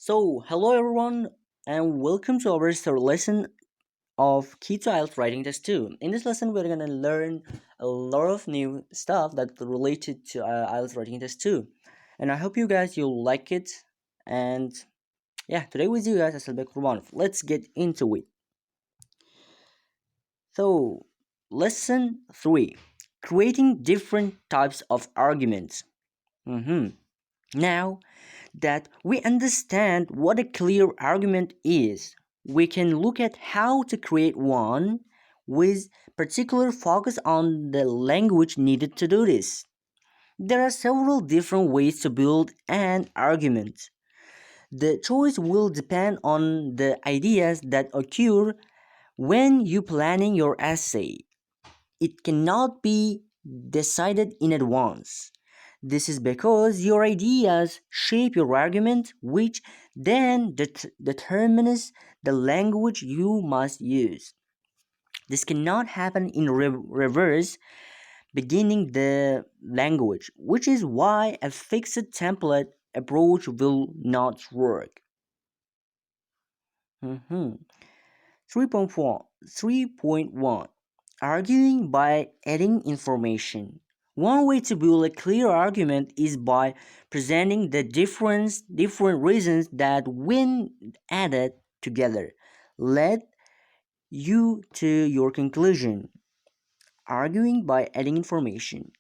Hello everyone, and welcome to our third lesson of Key to IELTS Writing Test 2. In this lesson, we're gonna learn a lot of new stuff that related to IELTS Writing Test 2. And I hope you guys you'll like it. And yeah, today with you guys, Aselbek Romanov. Let's get into it. So, lesson 3 creating different types of arguments. Now, that we understand what a clear argument is, we can look at how to create one with particular focus on the language needed to do this. There are several different ways to build an argument. The choice will depend on the ideas that occur when you planning your essay. It cannot be decided in advance. This is because your ideas shape your argument, which then determines the language you must use. This cannot happen in reverse, beginning the language, which is why a fixed template approach will not work. 3.1 Arguing by adding information. One way to build a clear argument is by presenting the different reasons that, when added together, led you to your conclusion. Arguing by adding information.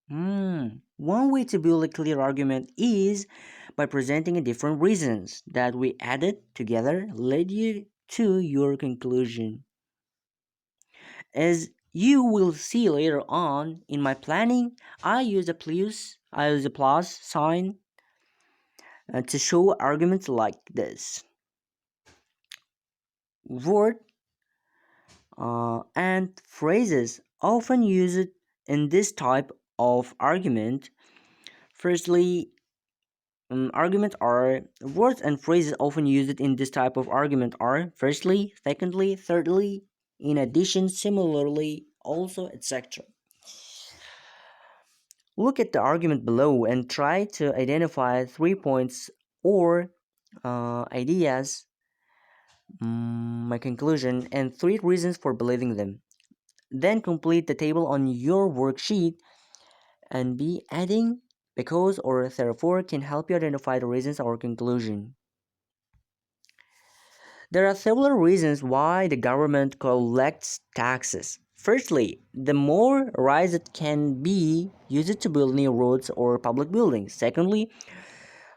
One way to build a clear argument is by presenting the different reasons that we added together led you to your conclusion. As you will see later on in my planning, I use a plus sign to show arguments like this. Word and phrases often used in this type of argument. Firstly, arguments are words and phrases often used in this type of argument are firstly, secondly, thirdly, in addition, similarly, also, etc. Look at the argument below and try to identify 3 points or ideas, my conclusion, and 3 reasons for believing them. Then complete the table on your worksheet, and be adding because or therefore can help you identify the reasons or conclusion. There are several reasons why the government collects taxes. Firstly, the more rise it can be used to build new roads or public buildings. Secondly,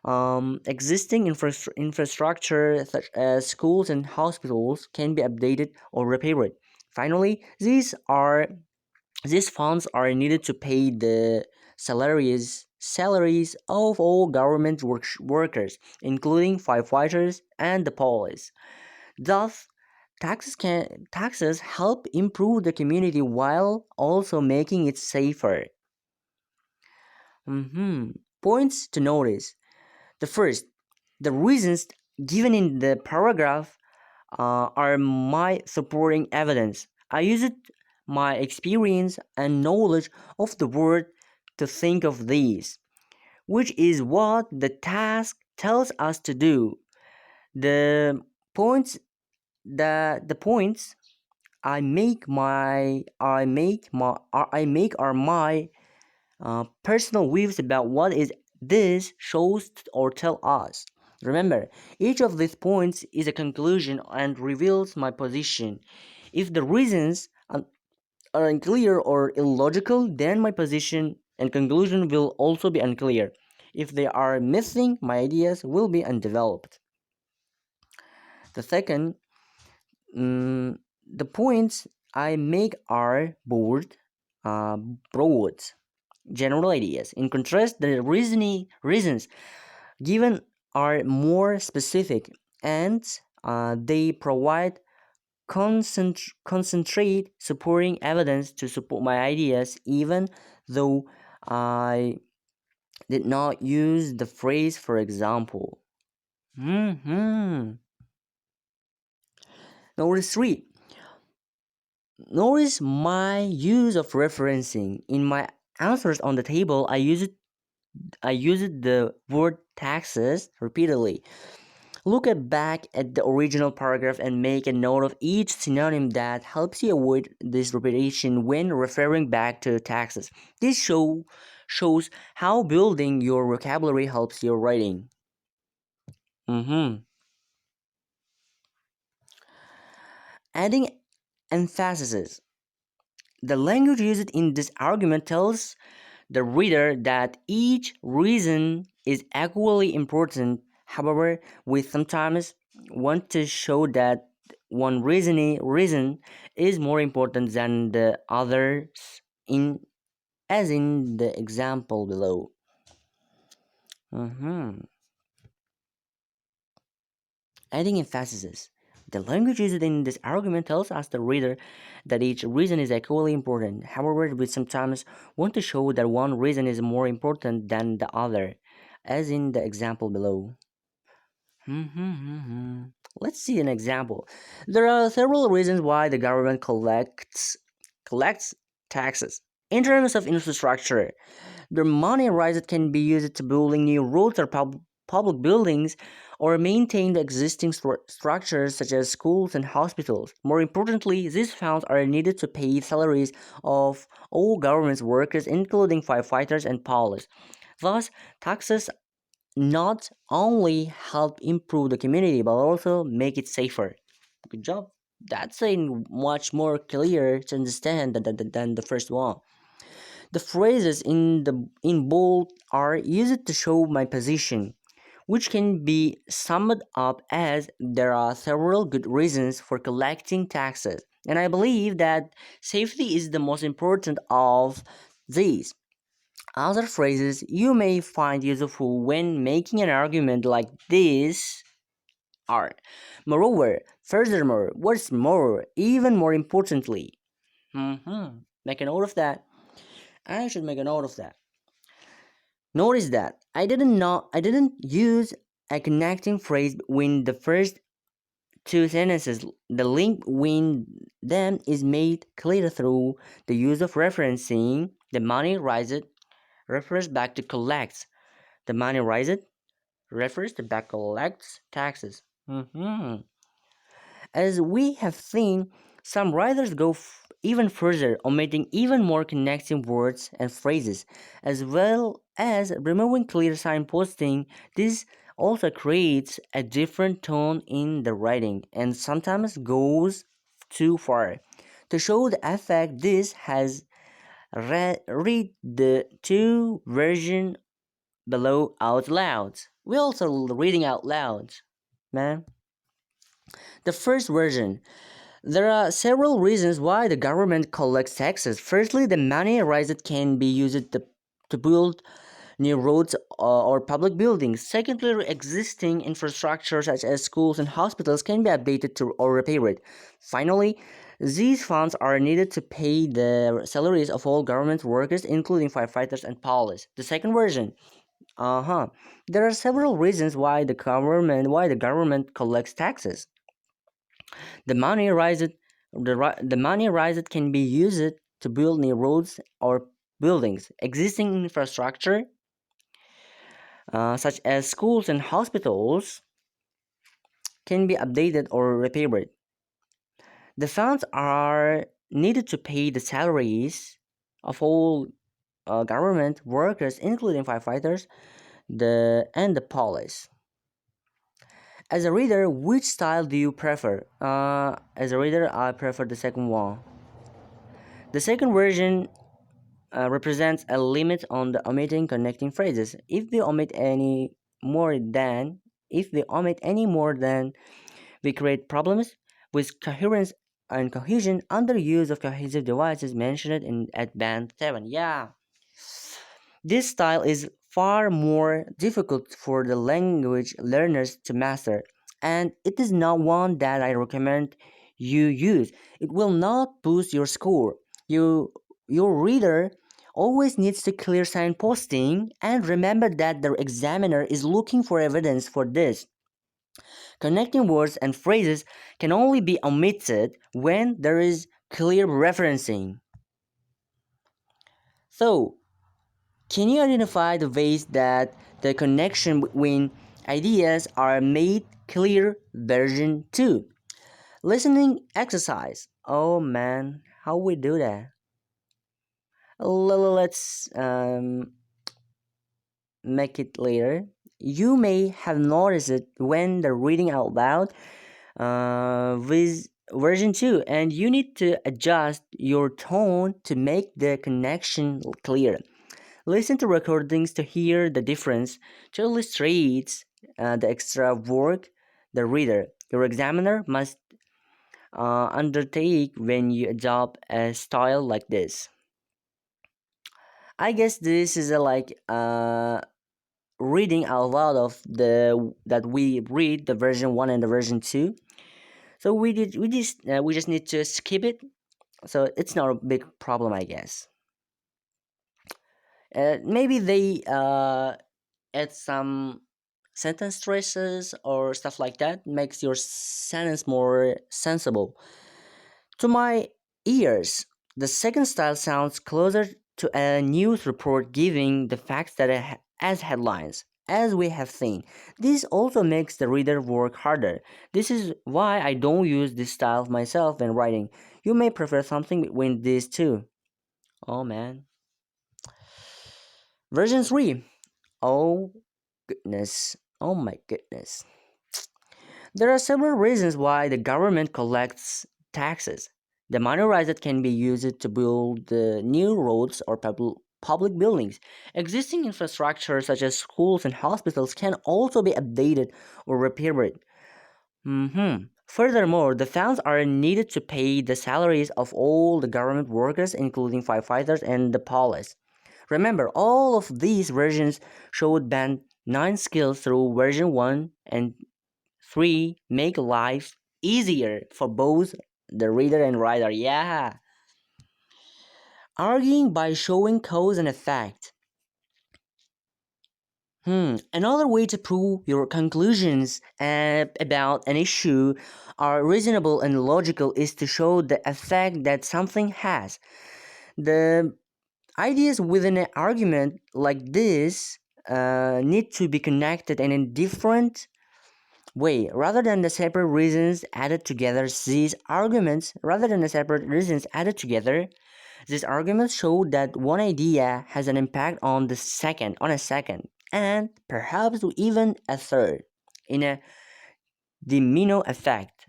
existing infrastructure such as schools and hospitals can be updated or repaired. Finally, these funds are needed to pay the salaries of all government workers, including firefighters and the police. Thus, taxes help improve the community while also making it safer. Points to notice. The first, the reasons given in the paragraph are my supporting evidence. I used my experience and knowledge of the word to think of these, which is what the task tells us to do. The points the points I make are my personal views about what is this shows or tell us. Remember, each of these points is a conclusion and reveals my position. If the reasons are unclear or illogical, then my position and conclusion will also be unclear. If they are missing, my ideas will be undeveloped. The second, the points I make are broad, general ideas. In contrast, the reasons given are more specific, and they provide concentrate supporting evidence to support my ideas, even though I did not use the phrase for example. Number 3. Notice my use of referencing. In my answers on the table, I used I used the word taxes repeatedly. Back at the original paragraph and make a note of each synonym that helps you avoid this repetition when referring back to taxes. Shows how building your vocabulary helps your writing. Mhm. Adding emphasis. The language used in this argument tells the reader that each reason is equally important. However, we sometimes want to show that one reason is more important than the others, in as in the example below. Mhm. Adding emphasis. The language used in this argument tells us the reader that each reason is equally important. However, we sometimes want to show that one reason is more important than the other, as in the example below. Let's see an example. There are several reasons why the government collects taxes. In terms of infrastructure, the money raised can be used to building new roads or public buildings or maintain the existing structures such as schools and hospitals. More importantly, these funds are needed to pay salaries of all government workers, including firefighters and police. Thus, taxes not only help improve the community but also make it safer. Good job. That's a much more clear to understand than the first one. The phrases in bold are used to show my position, which can be summed up as there are several good reasons for collecting taxes, and I believe that safety is the most important of these. Other phrases you may find useful when making an argument like this are moreover, furthermore, what's more, even more importantly. Make a note of that. I should make a note of that. Notice that I didn't use a connecting phrase when the first two sentences. The link when them is made clear through the use of referencing the money raised refers back to collects. The money raised refers to back collects taxes. As we have seen, some writers go even further, omitting even more connecting words and phrases, as well as removing clear signposting. This also creates a different tone in the writing and sometimes goes too far. To show the effect this has, read the two version below out loud. We also reading out loud, man. The first version. There are several reasons why the government collects taxes. Firstly, the money raised can be used to build new roads or public buildings. Secondly, existing infrastructure such as schools and hospitals can be updated to or repaired. Finally, these funds are needed to pay the salaries of all government workers, including firefighters and police. The second version. There are several reasons why the government collects taxes. The money raised the money raised can be used to build new roads or buildings. Existing infrastructure, such as schools and hospitals, can be updated or repaired. The funds are needed to pay the salaries of all government workers, including firefighters, the police. As a reader, which style do you prefer? As a reader, I prefer the second one. The second version represents a limit on the omitting connecting phrases. More than if we omit any more than, we create problems with coherence and cohesion under use of cohesive devices mentioned in at band 7. Yeah, this style is far more difficult for the language learners to master, and it is not one that I recommend you use. It will not boost your score. Your reader always needs to clear signposting and remember that the examiner is looking for evidence for this. Connecting words and phrases can only be omitted when there is clear referencing. So, Can you identify the ways that the connection between ideas are made clear? Version 2. Listening exercise. Oh man, how we do that? Let's make it later. You may have noticed it when the reading out loud with version 2, and you need to adjust your tone to make the connection clear. Listen to recordings to hear the difference, to illustrate the extra work the reader. Your examiner must undertake when you adopt a style like this. I guess this is a reading out loud of the that we read the version 1 and the version 2. So we just need to skip it. So it's not a big problem, I guess. Maybe they add some sentence stresses or stuff like that, makes your sentence more sensible. To my ears, the second style sounds closer to a news report giving the facts that as headlines. As we have seen, this also makes the reader work harder. This is why I don't use this style myself when writing. You may prefer something between these two. Oh man. Version 3. Oh goodness. Oh my goodness. There are several reasons why the government collects taxes. The money raised can be used to build new roads or public buildings. Existing infrastructure such as schools and hospitals can also be updated or repaired. Furthermore, the funds are needed to pay the salaries of all the government workers, including firefighters and the police. Remember, all of these versions showed band 9 skills through version 1 and 3 make life easier for both the reader and writer. Yeah. Arguing by showing cause and effect. Another way to prove your conclusions about an issue are reasonable and logical is to show the effect that something has. The ideas within an argument like this need to be connected and in different way rather than the separate reasons added together. These arguments show that one idea has an impact on a second, and perhaps even a third, in a domino effect.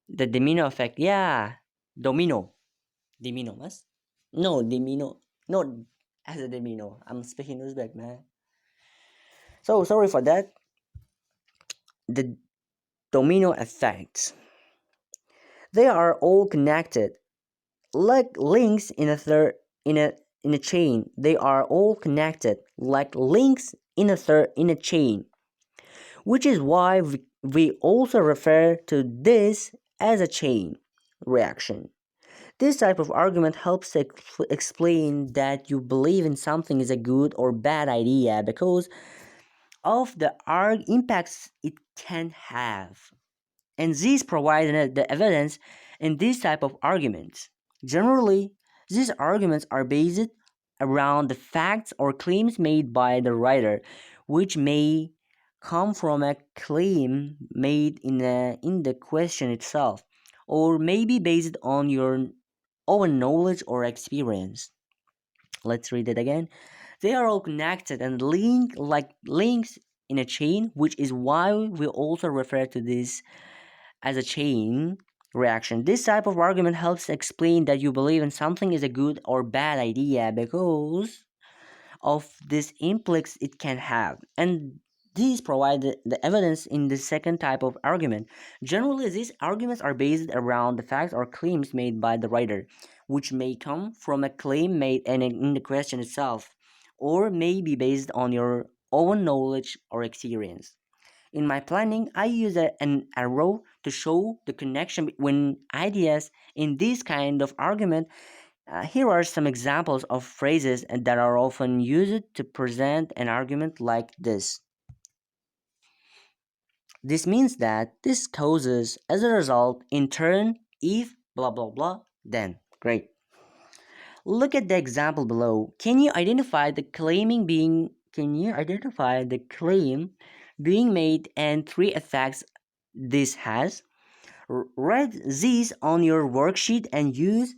The domino effect, yeah, domino, domino, mas? No, domino, no, as a domino. I'm speaking Uzbek, man. So sorry for that. The domino effect. They are all connected, like links in a chain. They are all connected, like links in a chain, which is why we also refer to this as a chain reaction. This type of argument helps to explain that you believe in something is a good or bad idea because of the impacts it can have. And these provide the evidence in this type of arguments. Generally, these arguments are based around the facts or claims made by the writer, which may come from a claim made in the question itself, or may be based on your own knowledge or experience. Let's read it again. They are all connected and linked like links in a chain, which is why we also refer to this as a chain reaction. This type of argument helps explain that you believe in something is a good or bad idea because of this implicts it can have. And these provide the evidence in the second type of argument. Generally, these arguments are based around the facts or claims made by the writer, which may come from a claim made in the question itself, or may be based on your own knowledge or experience. In my planning, I use an arrow to show the connection between ideas in this kind of argument. Here are some examples of phrases that are often used to present an argument like this. This means that this causes as a result, in turn, if blah blah blah, then. Great. Look at the example below. Can you identify the claim being made and three effects this has? Write these on your worksheet and use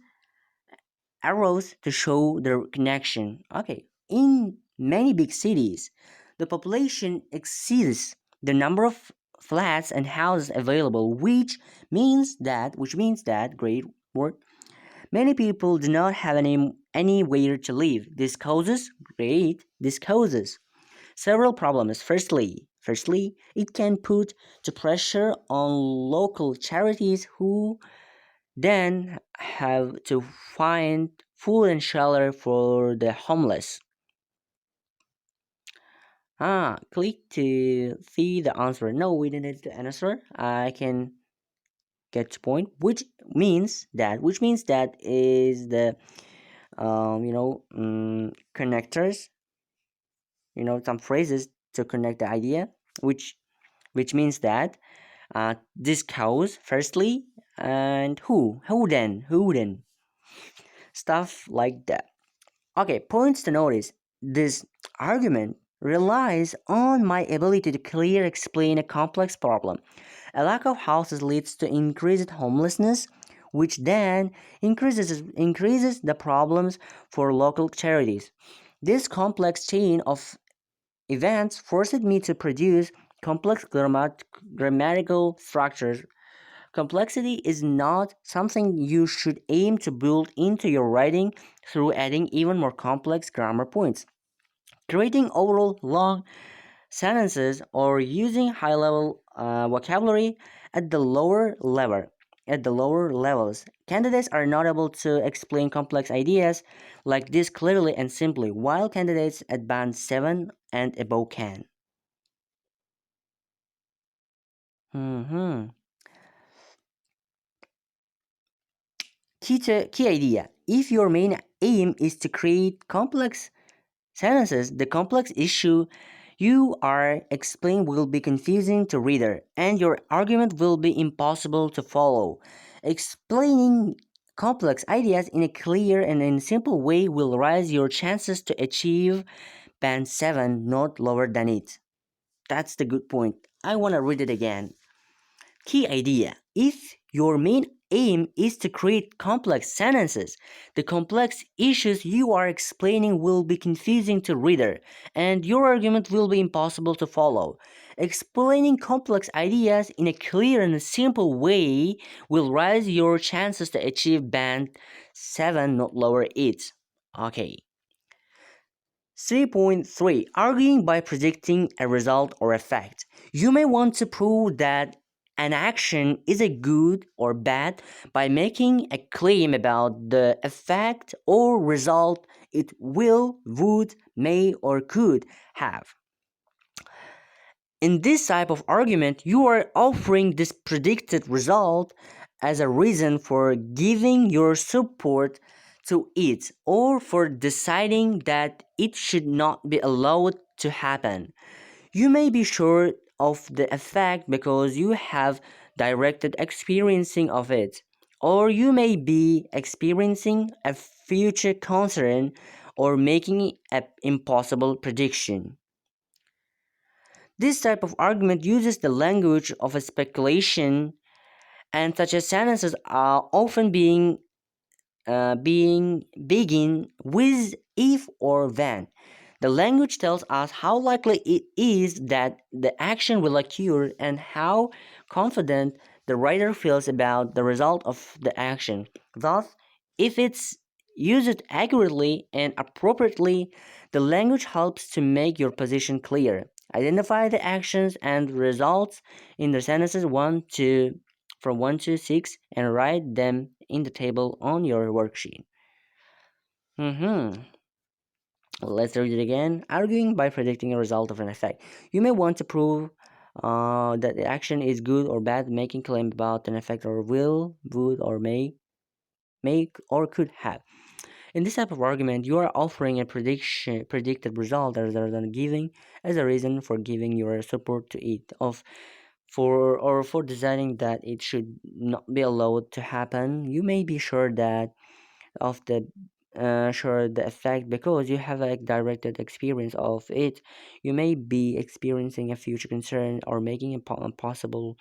arrows to show the connection. Okay. In many big cities, the population exceeds the number of flats and houses available, which means that great word. Many people do not have anywhere to live. This causes several problems. Firstly, it can put to pressure on local charities who then have to find food and shelter for the homeless. Click to see the answer. No, we didn't need the answer. I can get to point, which means that is the connectors. Some phrases to connect the idea, which means that this cows firstly, and who then stuff like that. Okay, points to notice. This argument relies on my ability to clearly explain a complex problem. A lack of houses leads to increased homelessness, which then increases the problems for local charities. This complex chain of events forced me to produce complex grammatical structures. Complexity is not something you should aim to build into your writing through adding even more complex grammar points. Creating overall long sentences or using high level vocabulary at the lower level. At the lower levels, candidates are not able to explain complex ideas like this clearly and simply, while candidates at band 7 and above can. Mhm. Key idea. If your main aim is to create complex sentences, the complex issue you are explaining will be confusing to reader and your argument will be impossible to follow. Explaining complex ideas in a clear and in simple way will raise your chances to achieve band 7, not lower than it. That's the good point. I want to read it again. Key idea. If your main aim is to create complex sentences, the complex issues you are explaining will be confusing to reader and your argument will be impossible to follow. Explaining complex ideas in a clear and simple way will raise your chances to achieve band 7, not lower it. Okay. 3.3 Arguing by predicting a result or effect. You may want to prove that an action is a good or bad by making a claim about the effect or result it will, would, may, or could have. In this type of argument, you are offering this predicted result as a reason for giving your support to it or for deciding that it should not be allowed to happen. You may be sure of the effect because you have directed experiencing of it, or you may be experiencing a future concern or making an impossible prediction. This type of argument uses the language of a speculation, and such as sentences are often being begin with if or when. The language tells us how likely it is that the action will occur and how confident the writer feels about the result of the action. Thus, if it's used accurately and appropriately, the language helps to make your position clear. Identify the actions and results in the sentences 1 to 6 and write them in the table on your worksheet. Mm-hmm. Let's read it again. Arguing by predicting a result of an effect. You may want to prove that the action is good or bad, making claim about an effect or will, would, or may make or could have. In this type of argument, you are offering a predicted result rather than giving as a reason for giving your support to it of for deciding that it should not be allowed to happen. You may be sure that of the sure the effect because you have a directed experience of it. You may be experiencing a future concern or making a possible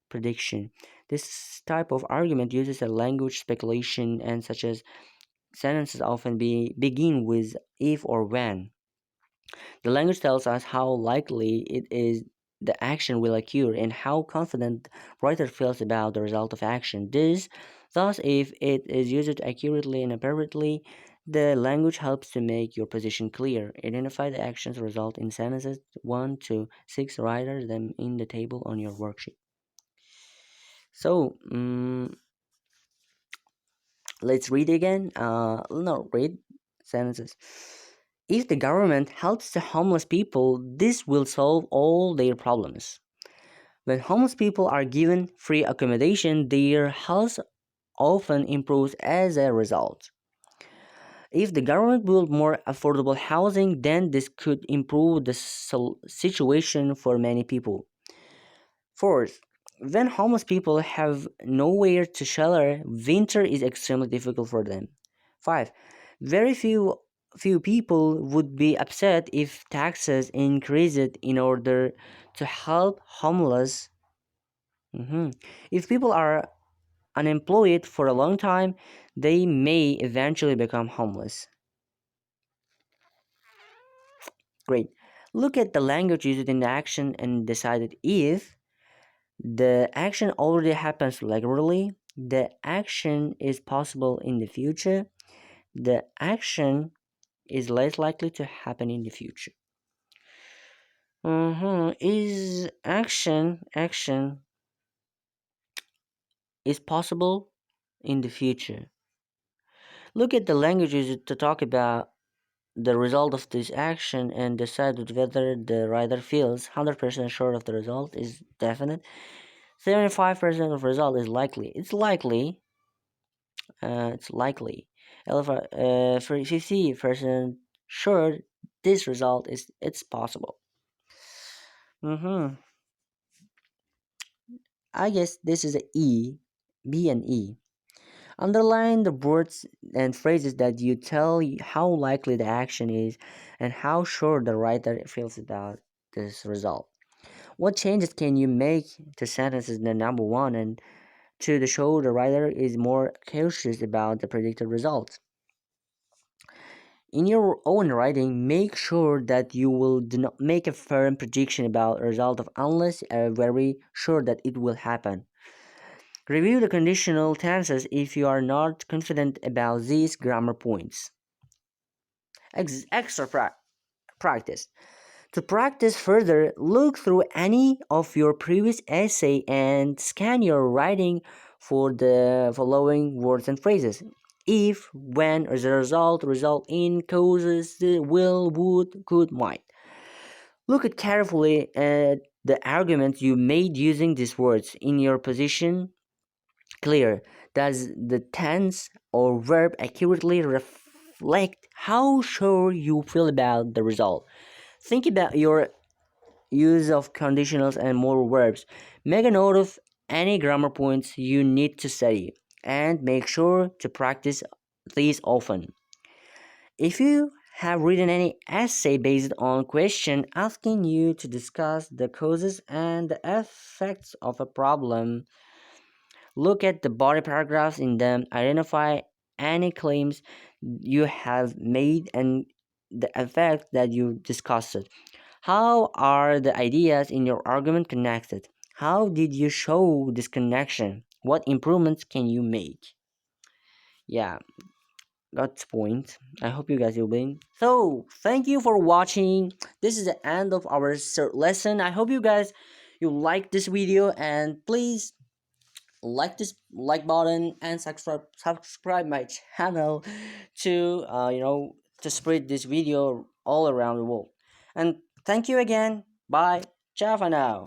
prediction. This type of argument uses a language speculation and such as sentences often begin with if or when. The language tells us how likely it is the action will occur and how confident writer feels about the result of action. Thus, if it is used accurately and appropriately, the language helps to make your position clear. Identify the actions result in sentences 1 to 6. Write them in the table on your worksheet. So, let's read again. No, read sentences. If the government helps the homeless people, this will solve all their problems. When homeless people are given free accommodation, their health often improves as a result. If the government built more affordable housing, then this could improve the situation for many people. Fourth, when homeless people have nowhere to shelter, winter is extremely difficult for them. Five, very few people would be upset if taxes increased in order to help homeless. If people are unemployed for a long time, they may eventually become homeless. Great. Look at the language used in the action and decide if the action already happens regularly, the action is possible in the future, the action is less likely to happen in the future. Is action is possible in the future? Look at the languages to talk about the result of this action and decide whether the writer feels 100% sure of the result is definite. 75% of result is likely. It's likely. For 50% sure this result is it's possible. Mm-hmm. I guess this is a E, B and E. Underline the words and phrases that you tell how likely the action is and how sure the writer feels about this result. What changes can you make to sentences the number one and two to show the writer is more cautious about the predicted result? In your own writing, make sure that you will do not make a firm prediction about a result of unless you are very sure that it will happen. Review the conditional tenses if you are not confident about these grammar points. Extra practice. To practice further, look through any of your previous essay and scan your writing for the following words and phrases. If, when, as a result in, causes, will, would, could, might. Look at carefully at the arguments you made using these words in your position clear. Does the tense or verb accurately reflect how sure you feel about the result? Think about your use of conditionals and more verbs. Make a note of any grammar points you need to study and make sure to practice these often. If you have written any essay based on question asking you to discuss the causes and the effects of a problem, look at the body paragraphs in them, identify any claims you have made and the effect that you discussed. How are the ideas in your argument connected? How did you show this connection? What improvements can you make? Yeah, that's the point. I hope you guys will win. So, thank you for watching. This is the end of our lesson. I hope you guys you like this video and please like this like button and subscribe my channel to to spread this video all around the world. And thank you again. Bye. Ciao for now.